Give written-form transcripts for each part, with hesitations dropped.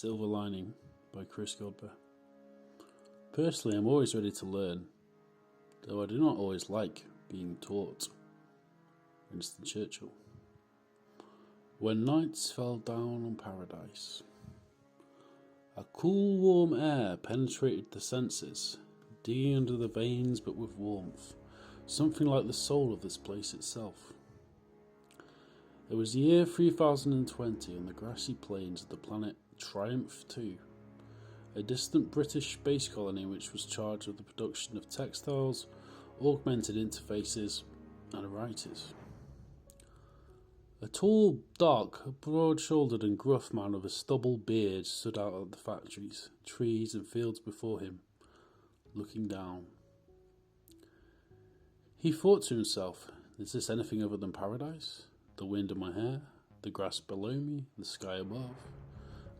Silver Lining by Chris Godber. Personally, I'm always ready to learn, though I do not always like being taught. Winston Churchill. When nights fell down on paradise, a cool, warm air penetrated the senses, digging under the veins but with warmth, something like the soul of this place itself. It was the year 3020 on the grassy plains of the planet Triumph II, a distant British space colony which was charged with the production of textiles, augmented interfaces, and writers. A tall, dark, broad-shouldered and gruff man with a stubble beard stood out of the factories, trees and fields before him, looking down. He thought to himself, is this anything other than paradise? The wind in my hair, the grass below me, the sky above,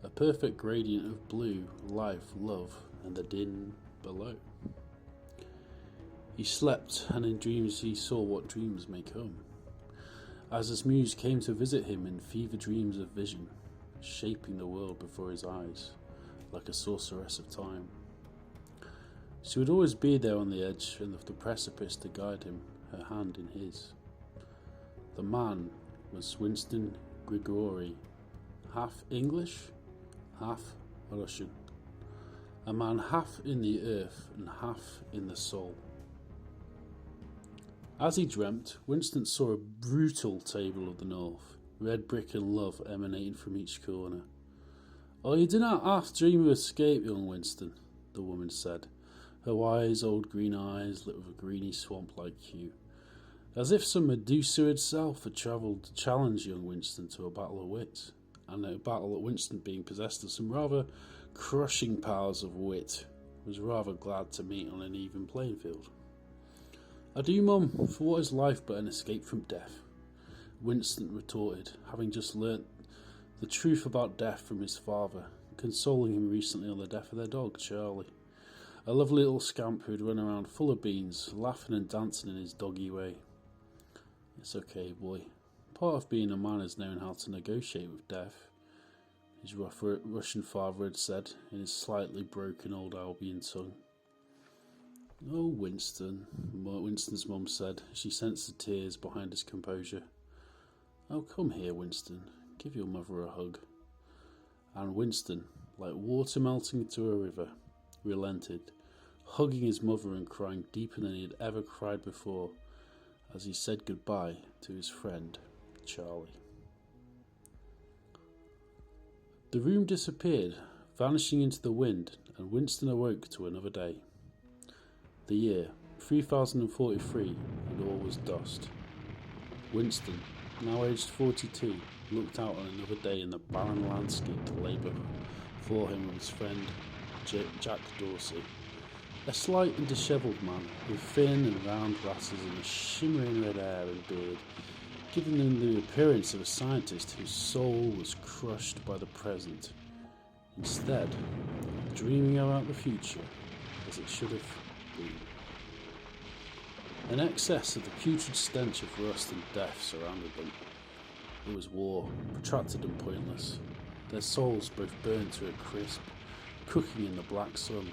a perfect gradient of blue, life, love, and the din below. He slept, and in dreams he saw what dreams may come, as his muse came to visit him in fever dreams of vision, shaping the world before his eyes, like a sorceress of time. She would always be there on the edge of the precipice to guide him, her hand in his. The man was Winston Grigori, half English, half Russian. A man half in the earth and half in the soul. As he dreamt, Winston saw a brutal table of the north, red brick and love emanating from each corner. "Oh, you do not half dream of escape, young Winston," the woman said, her wise old green eyes lit with a greeny swamp-like hue, as if some Medusa itself had travelled to challenge young Winston to a battle of wits, and a battle at Winston, being possessed of some rather crushing powers of wit, was rather glad to meet on an even playing field. "Adieu, Mum, for what is life but an escape from death?" Winston retorted, having just learnt the truth about death from his father, consoling him recently on the death of their dog, Charlie, a lovely little scamp who had run around full of beans, laughing and dancing in his doggy way. "It's okay, boy. Part of being a man is knowing how to negotiate with death," his rough Russian father had said in his slightly broken old Albion tongue. "Oh, Winston," Winston's mum said, as she sensed the tears behind his composure. "Oh, come here, Winston. Give your mother a hug." And Winston, like water melting into a river, relented, hugging his mother and crying deeper than he had ever cried before, as he said goodbye to his friend, Charlie. The room disappeared, vanishing into the wind, and Winston awoke to another day. The year, 3043, and all was dust. Winston, now aged 42, looked out on another day in the barren landscape that lay before him with his friend Jack Dorsey, a slight and dishevelled man with thin and round glasses and a shimmering red hair and beard, giving him the appearance of a scientist whose soul was crushed by the present, instead dreaming about the future as it should have been. An excess of the putrid stench of rust and death surrounded them. It was war, protracted and pointless, their souls both burned to a crisp, cooking in the black sun.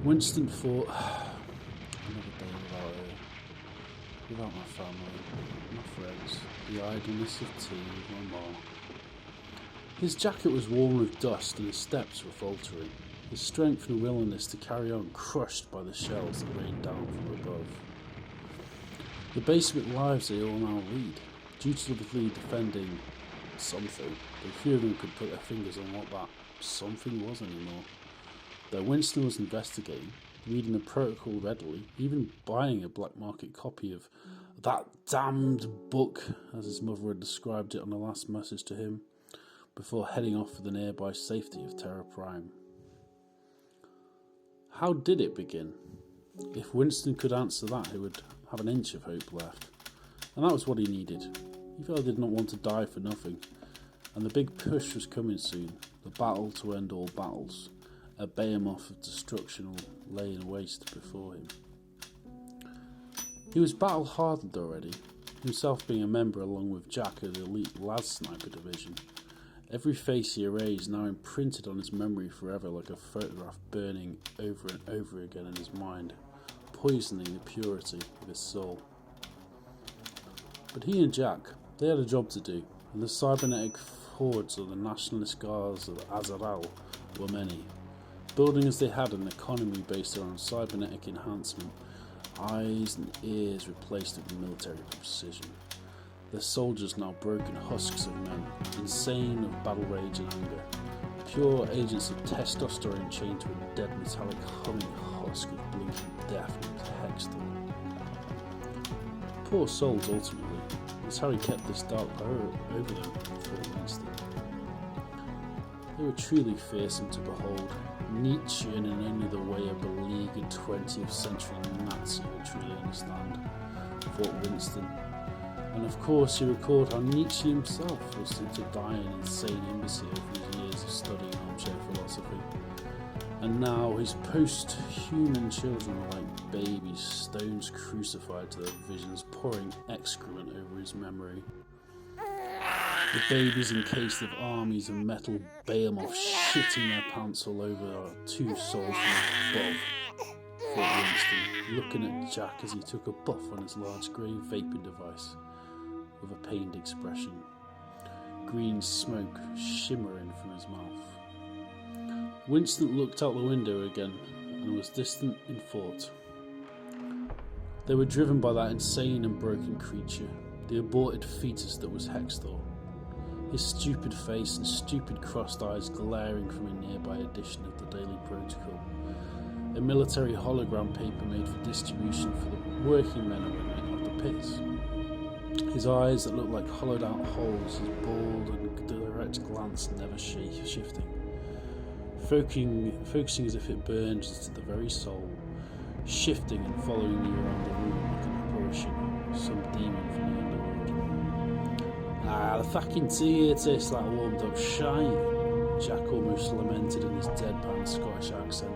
Winston thought, another day without her, without my family, my friends, the idleness of tea with my mom. His jacket was worn with dust and his steps were faltering, his strength and willingness to carry on crushed by the shells that rained down from above. The basement lives they all now lead, dutifully defending something, but few of them could put their fingers on what that something was anymore. Though Winston was investigating, reading the protocol readily, even buying a black market copy of that damned book, as his mother had described it on the last message to him, before heading off for the nearby safety of Terra Prime. How did it begin? If Winston could answer that, he would have an inch of hope left. And that was what he needed. He felt he did not want to die for nothing, and the big push was coming soon, the battle to end all battles, a behemoth of destruction lay in waste before him. He was battle-hardened already, himself being a member along with Jack of the elite Lad Sniper Division, Every face he erased now imprinted on his memory forever like a photograph burning over and over again in his mind, poisoning the purity of his soul. But he and Jack, they had a job to do, and the cybernetic hordes of the nationalist guards of Azaral were many, building as they had an economy based around cybernetic enhancement, eyes and ears replaced with military precision. Their soldiers now broken husks of men, insane of battle rage and anger, pure agents of testosterone chained to a dead metallic humming husk of blinking death named Hextor. Poor souls ultimately, as Harry kept this dark power over them for an instant. They were truly fearsome to behold, Nietzschean in only the way a beleaguered 20th century Nazi would truly understand, thought Winston. And of course he recalled how Nietzsche himself was sent to die an insane imbecile for his years of studying armchair philosophy. And now his post-human children were like babies, stones crucified to their visions, pouring excrement over his memory. The babies encased of armies of metal behemoths shitting their pants all over our two souls from above, thought Winston, looking at Jack as he took a puff on his large grey vaping device with a pained expression, green smoke shimmering from his mouth. Winston looked out the window again and was distant in thought. They were driven by that insane and broken creature, the aborted fetus that was Hextor, his stupid face and stupid crossed eyes glaring from a nearby edition of the Daily Protocol, a military hologram paper made for distribution for the working men and women of the pits. His eyes that looked like hollowed out holes, his bald and direct glance never shifting, focusing as if it burned into the very soul, shifting and following you around the room like an apparition, some demon from the underworld. Ah, the fucking tea tastes like warmed up shite, Jack almost lamented in his deadpan Scottish accent,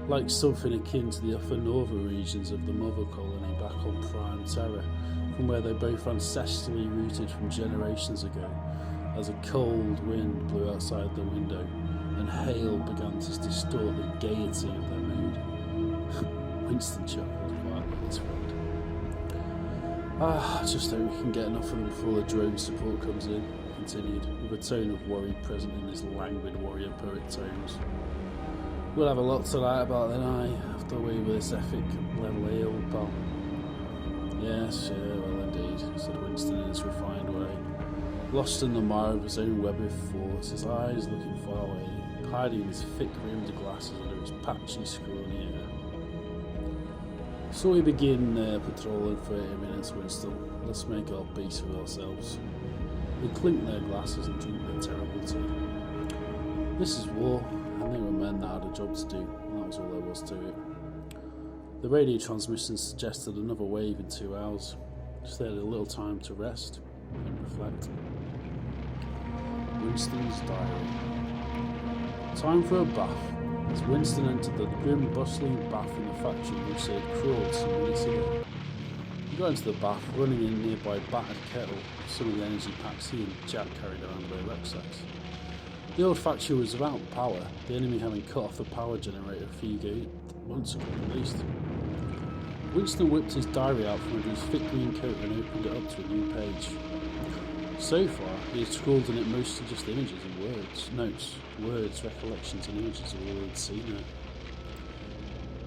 like something akin to the upper northern regions of the mother colony back on Prime Terror, from where they both ancestrally rooted from generations ago, as a cold wind blew outside the window and hail began to distort the gaiety of their mood. Winston chuckled quietly at his friend. I just hope we can get enough of them before the drone support comes in, he continued, with a tone of worry present in his languid warrior poet tones. We'll have a lot to write about then, after we with this epic level A, old pal. Yes, well indeed, said Winston in his refined way, lost in the mire of his own web of thoughts, his eyes looking far away, hiding his thick-rimmed glasses under his patchy, scrawny hair. So we begin patrol in 30 minutes, Winston. Let's make our peace with ourselves. They clinked their glasses and drank their terrible tea. This is war, and they were men that had a job to do, and that was all there was to it. The radio transmission suggested another wave in 2 hours, so they had a little time to rest and reflect. Winston's diary. Time for a bath. As Winston entered the grim, bustling bath in the factory in which they had crawled some minutes ago. He got into the bath, running in a nearby battered kettle with some of the energy packs he and Jack carried around their rucksacks. The old factory was without power, the enemy having cut off the power generator a few months ago at least. Winston whipped his diary out from under his thick green coat and opened it up to a new page. So far, he had scrawled in it mostly just images and words, recollections and images of all he had seen there.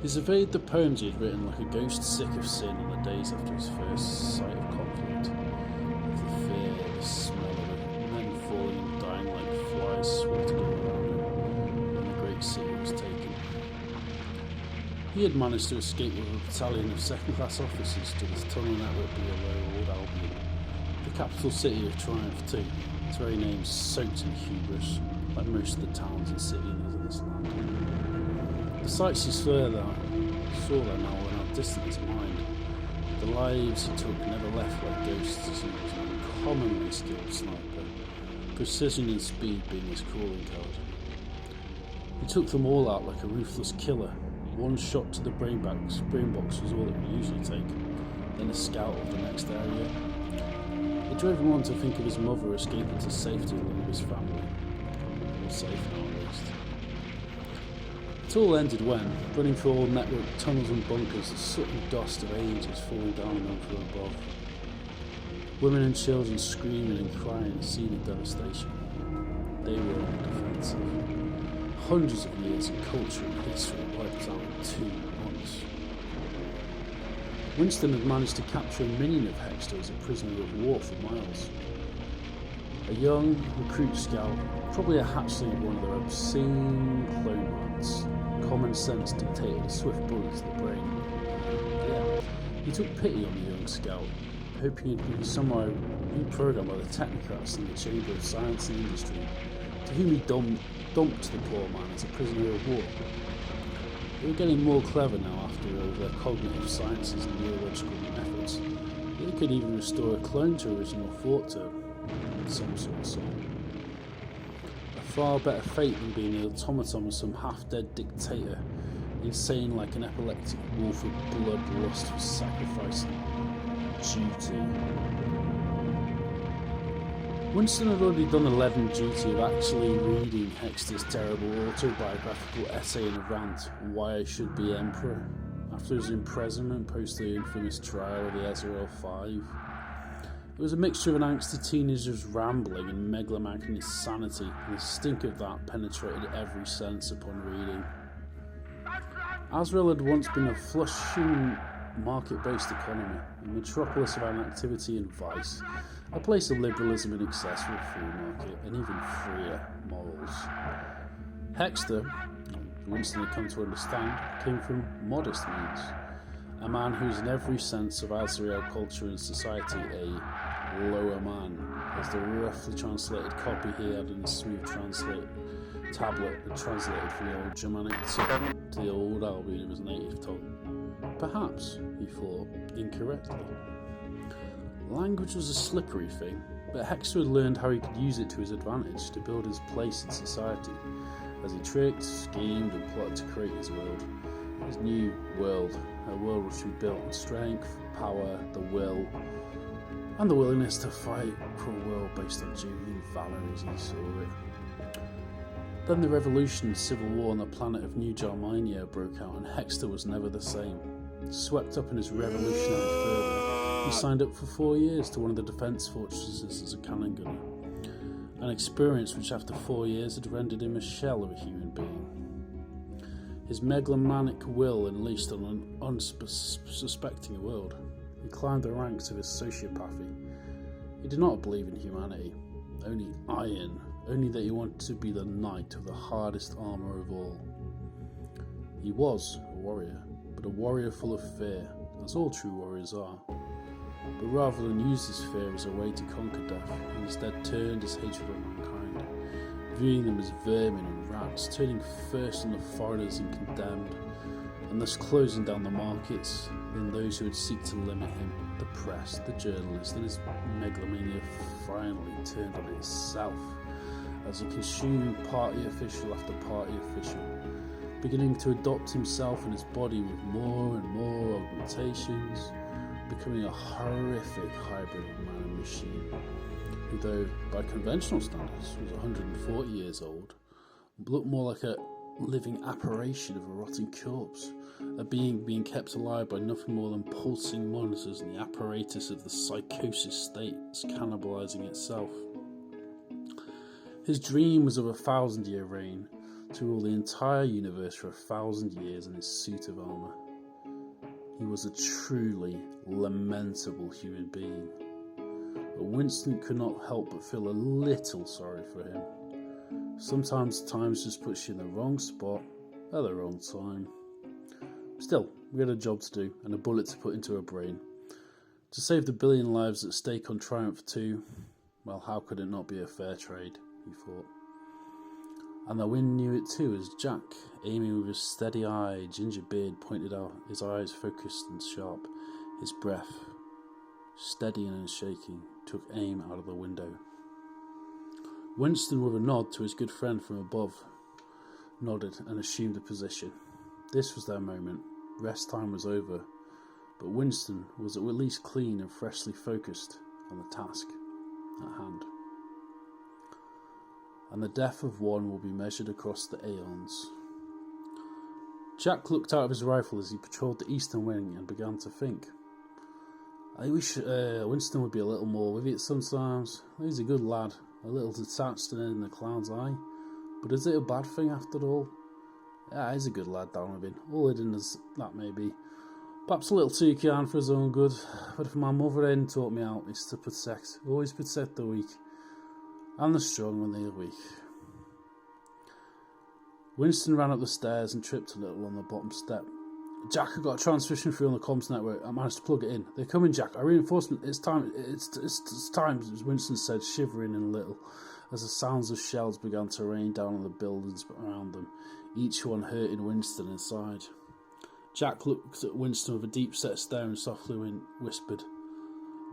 He surveyed the poems he had written like a ghost sick of sin in the days after his first sight of conflict, of the fear, the smell of it, men falling and dying like flies swatted all around him, and the great city was taken. He had managed to escape with a battalion of second-class officers to the tunnel network below Old Albion, the capital city of Triumph too, its very name soaked in hubris, like most of the towns and cities in this land. The sights he saw there now were now distant in his mind. The lives he took never left like ghosts, as he was an uncommonly skilled sniper, precision and speed being his calling card. He took them all out like a ruthless killer. One shot to the brain box was all it would usually take, then a scout of the next area. It drove him on to think of his mother escaping to safety along with his family. Or safe now, at least. It all ended when, running through old network tunnels and bunkers, the soot and dust of ages falling down on them from above. Women and children screaming and crying, a scene of devastation. They were on the defensive. Hundreds of years of culture and history wiped out in 2 months. Winston had managed to capture a minion of Hextor as a prisoner of war for miles. A young recruit scout, probably a hatchling of one of their obscene clone rats. Common sense dictated a swift bullet to the brain. Yeah, he took pity on the young scout, hoping he'd be somehow reprogrammed by the technocrats in the Chamber of Science and Industry, to whom he dumped the poor man as a prisoner of war. They were getting more clever now after all their cognitive sciences and neurological methods. They could even restore a clone to original thought to some sort of soul. A far better fate than being the automaton of some half-dead dictator, insane like an epileptic wolf with bloodlust for sacrifice and duty. Winston had already done the leaden duty of actually reading Hextor's terrible autobiographical essay in a rant, Why I Should Be Emperor, after his imprisonment post the infamous trial of the Ezreal 5. It was a mixture of an angsty teenager's rambling and megalomaniac insanity, and the stink of that penetrated every sense upon reading. Azrael had once been a flushing market-based economy, a metropolis of activity and vice, a place of liberalism and excess for a free market, and even freer morals. Hextor, Winston had come to understand, came from modest means. A man who is in every sense of Azrael culture and society a lower man, as the roughly translated copy he had in a smooth tablet that translated from the old Germanic to the old Albion of his native tongue. Perhaps, he thought, incorrectly. Language was a slippery thing, but Hextor had learned how he could use it to his advantage to build his place in society, as he tricked, schemed and plotted to create his world. His new world, a world which would be built on strength, power, the will, and the willingness to fight for a world based on duty and valour as he saw it. Then the revolution and civil war on the planet of New Jarminia broke out, and Hextor was never the same. Swept up in his revolutionary fervour, he signed up for 4 years to one of the defence fortresses as a cannon gunner, an experience which after 4 years had rendered him a shell of a human being. His megalomaniac will unleashed on an unsuspecting world. He climbed the ranks of his sociopathy. He did not believe in humanity, only iron, only that he wanted to be the knight of the hardest armour of all. He was a warrior, but a warrior full of fear, as all true warriors are. But rather than use this fear as a way to conquer death, he instead turned his hatred on mankind, viewing them as vermin and rats, turning first on the foreigners and condemned, and thus closing down the markets, then those who would seek to limit him, the press, the journalists, and his megalomania finally turned on itself, as he consumed party official after party official, beginning to adopt himself and his body with more and more augmentations, becoming a horrific hybrid of man and machine, who, though by conventional standards was 140 years old, looked more like a living apparition of a rotting corpse, a being kept alive by nothing more than pulsing monitors and the apparatus of the psychosis state cannibalizing itself. His dream was of a 1,000-year reign, to rule the entire universe for 1,000 years in his suit of armour. He was a truly lamentable human being, but Winston could not help but feel a little sorry for him. Sometimes time just puts you in the wrong spot at the wrong time. Still, we had a job to do and a bullet to put into her brain. To save the billion lives at stake on Triumph 2, well, how could it not be a fair trade, he thought. And the wind knew it too, as Jack, aiming with his steady eye, ginger beard pointed out, his eyes focused and sharp, his breath, steady and unshaking, took aim out of the window. Winston, with a nod to his good friend from above, nodded and assumed a position. This was their moment. Rest time was over, but Winston was at least clean and freshly focused on the task. at hand. And the death of one will be measured across the aeons. Jack looked out of his rifle as he patrolled the eastern wing and began to think. I wish Winston would be a little more with it sometimes. He's a good lad, a little detached and in the clown's eye. But is it a bad thing after all? Yeah, he's a good lad down with him, all hidden as that may be. Perhaps a little too kind for his own good, but if my mother hadn't taught me out, it's to protect, always protect the weak, and the strong when they are weak. Winston ran up the stairs and tripped a little on the bottom step. Jack had got a transmission through on the comms network. I managed to plug it in. They're coming, Jack. Our reinforcement. It's time. It's time, as Winston said, shivering a little, as the sounds of shells began to rain down on the buildings around them, each one hurting Winston inside. Jack looked at Winston with a deep-set stare and softly whispered,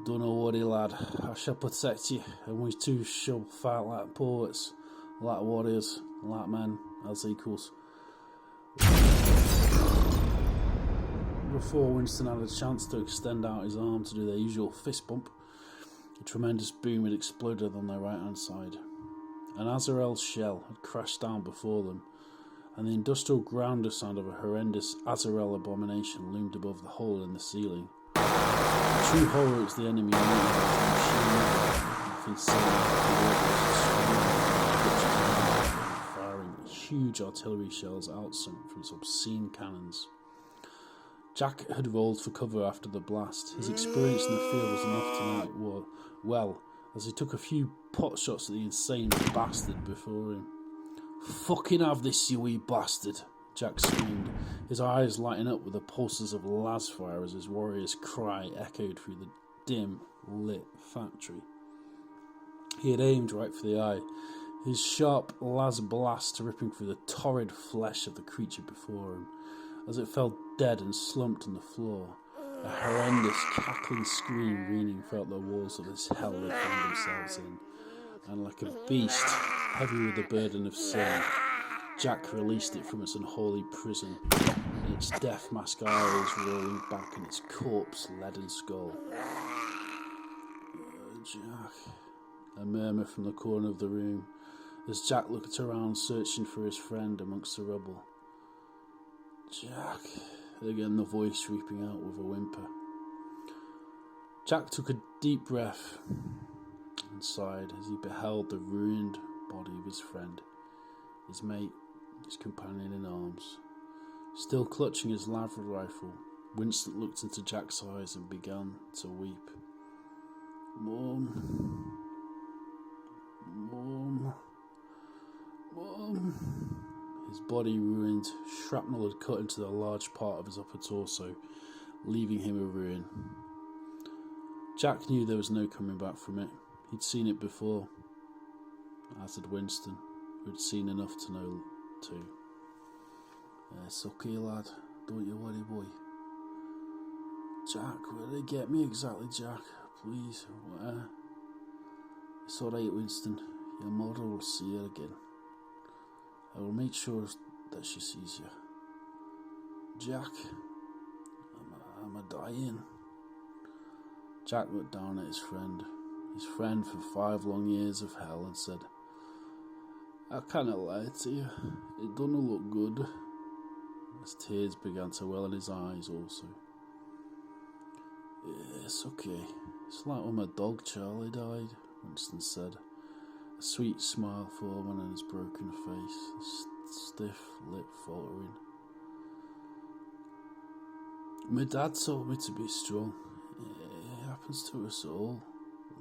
"Don't worry, lad. I shall protect you, and we two shall fight like poets, like warriors, like men, as equals." Before Winston had a chance to extend out his arm to do their usual fist bump, a tremendous boom had exploded on their right-hand side. An Azrael's shell had crashed down before them, and the industrial grounder sound of a horrendous Azrael abomination loomed above the hole in the ceiling. The true horror was the enemy firing huge artillery shells out from its obscene cannons. Jack had rolled for cover after the blast. His experience in the field was enough to know it well, as he took a few pot shots at the insane bastard before him. "Fucking have this, you wee bastard!" Jack screamed, his eyes lighting up with the pulses of lasfire as his warrior's cry echoed through the dim, lit factory. He had aimed right for the eye, his sharp las blast ripping through the torrid flesh of the creature before him. As it fell dead and slumped on the floor, a horrendous cackling scream ringing throughout the walls of this hell they found themselves in, and like a beast heavy with the burden of sin, Jack released it from its unholy prison, its death mask eyes rolling back in its corpse-leaden skull. Jack, a murmur from the corner of the room, as Jack looked around searching for his friend amongst the rubble. "Jack," again the voice sweeping out with a whimper. Jack took a deep breath and sighed as he beheld the ruined body of his friend, his mate, his companion in arms. Still clutching his lavered rifle, Winston looked into Jack's eyes and began to weep. Mom. His body ruined, shrapnel had cut into a large part of his upper torso, leaving him a ruin. Jack knew there was no coming back from it. He'd seen it before, as had Winston, who'd seen enough to know too. "It's okay, lad. Don't you worry, boy." "Jack, where did they get me exactly, Jack? Please, where?" "It's alright, Winston. Your mother will see her again. I will make sure that she sees you." "Jack, am I dying?" Jack looked down at his friend for 5 long years of hell, and said, "I can't lie to you. It doesn't look good." As tears began to well in his eyes also. "It's okay. It's like when my dog Charlie died," Winston said, a sweet smile forming on his broken face, a stiff lip faltering. "My dad told me to be strong. It happens to us all.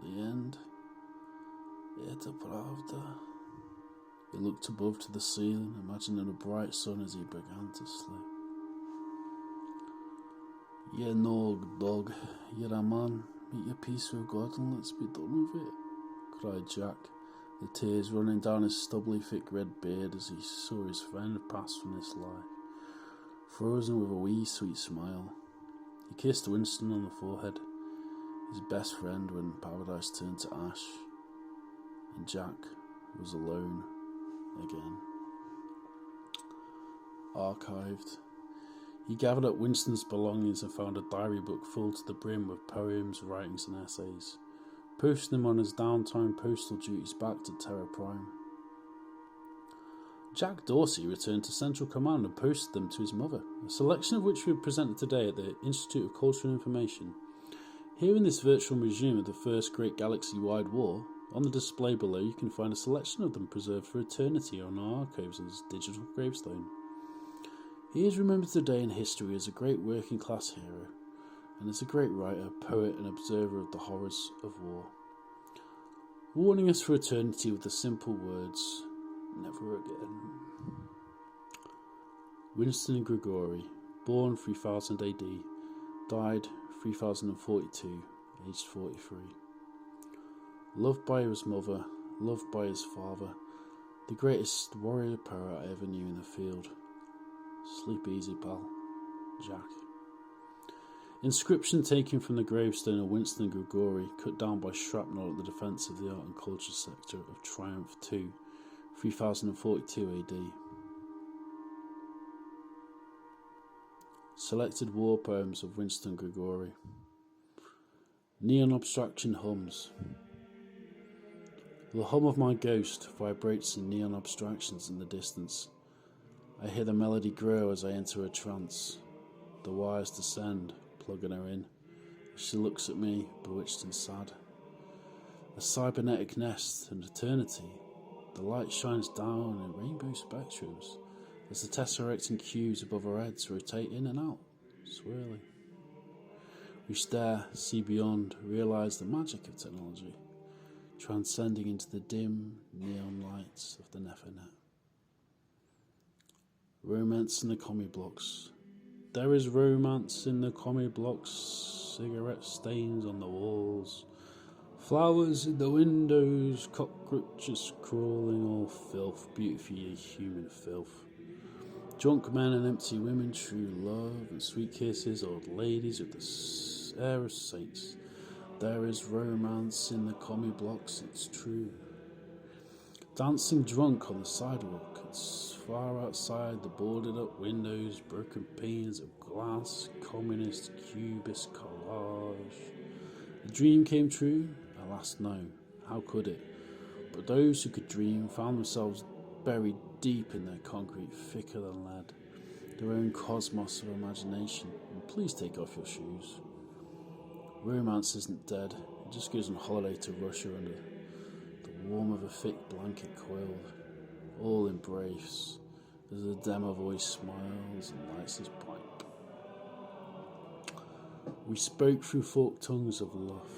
The end. Это правда." He looked above to the ceiling, imagining a bright sun as he began to sleep. "You know, dog, you're a man. Make your peace with God and let's be done with it," cried Jack, the tears running down his stubbly, thick red beard as he saw his friend pass from this life, frozen with a wee sweet smile. He kissed Winston on the forehead, his best friend when paradise turned to ash, and Jack was alone again. Archived. He gathered up Winston's belongings and found a diary book full to the brim with poems, writings and essays, posting them on his downtime postal duties back to Terra Prime. Jack Dorsey returned to Central Command and posted them to his mother, a selection of which we have presented today at the Institute of Cultural Information. Here in this virtual museum of the first great galaxy-wide war, on the display below you can find a selection of them preserved for eternity on our archives as digital gravestone. He is remembered today in history as a great working-class hero, and as a great writer, poet and observer of the horrors of war, warning us for eternity with the simple words, never again. Winston Grigori, born 3000 AD, died 3042, aged 43. Loved by his mother, loved by his father, the greatest warrior poet I ever knew in the field. Sleep easy, pal. Jack. Inscription taken from the gravestone of Winston Grigori, cut down by shrapnel at the defence of the art and culture sector of Triumph 2, 3042 AD. Selected war poems of Winston Grigori. Neon abstraction hums. The hum of my ghost vibrates in neon abstractions in the distance. I hear the melody grow as I enter a trance. The wires descend, plugging her in. She looks at me, bewitched and sad. A cybernetic nest and eternity. The light shines down in rainbow spectrums as the tesseracting cubes above our heads rotate in and out, swirling. We stare, see beyond, realise the magic of technology, transcending into the dim neon lights of the Nephinet. Romance in the commie blocks. There is romance in the commie blocks, cigarette stains on the walls, flowers in the windows, cockroaches crawling, all filth, beautifully human filth. Drunk men and empty women, true love and sweet kisses, old ladies with the air of saints. There is romance in the commie blocks, it's true. Dancing drunk on the sidewalk, it's far outside the boarded up windows, broken panes of glass, communist cubist collage. The dream came true? Alas, no. How could it? But those who could dream found themselves buried deep in their concrete, thicker than lead, their own cosmos of imagination. And please take off your shoes. Romance isn't dead, it just goes on holiday to Russia under the warmth of a thick blanket coiled. All embrace as the demo voice smiles and lights his pipe. We spoke through forked tongues of love.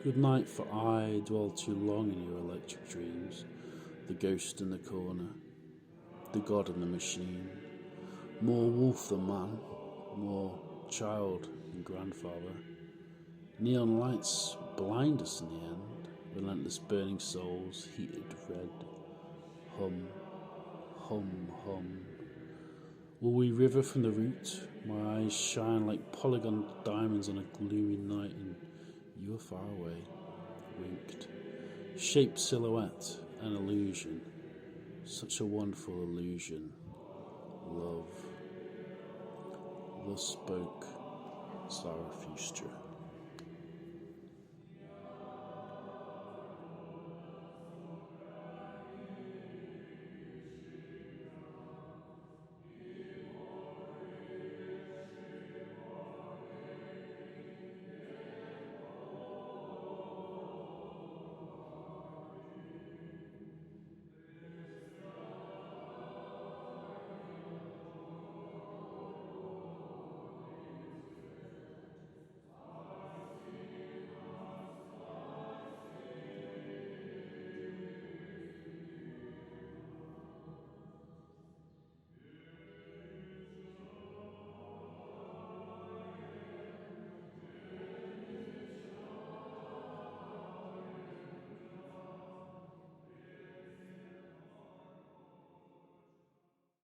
Good night, for I dwell too long in your electric dreams. The ghost in the corner, the god in the machine. More wolf than man, more child than grandfather. Neon lights blind us in the end, relentless burning souls, heated red. Hum, hum, hum. Will we river from the root? My eyes shine like polygon diamonds on a gloomy night, and you are far away, winked. Shape, silhouette, an illusion. Such a wonderful illusion. Love. Thus spoke Zarathustra.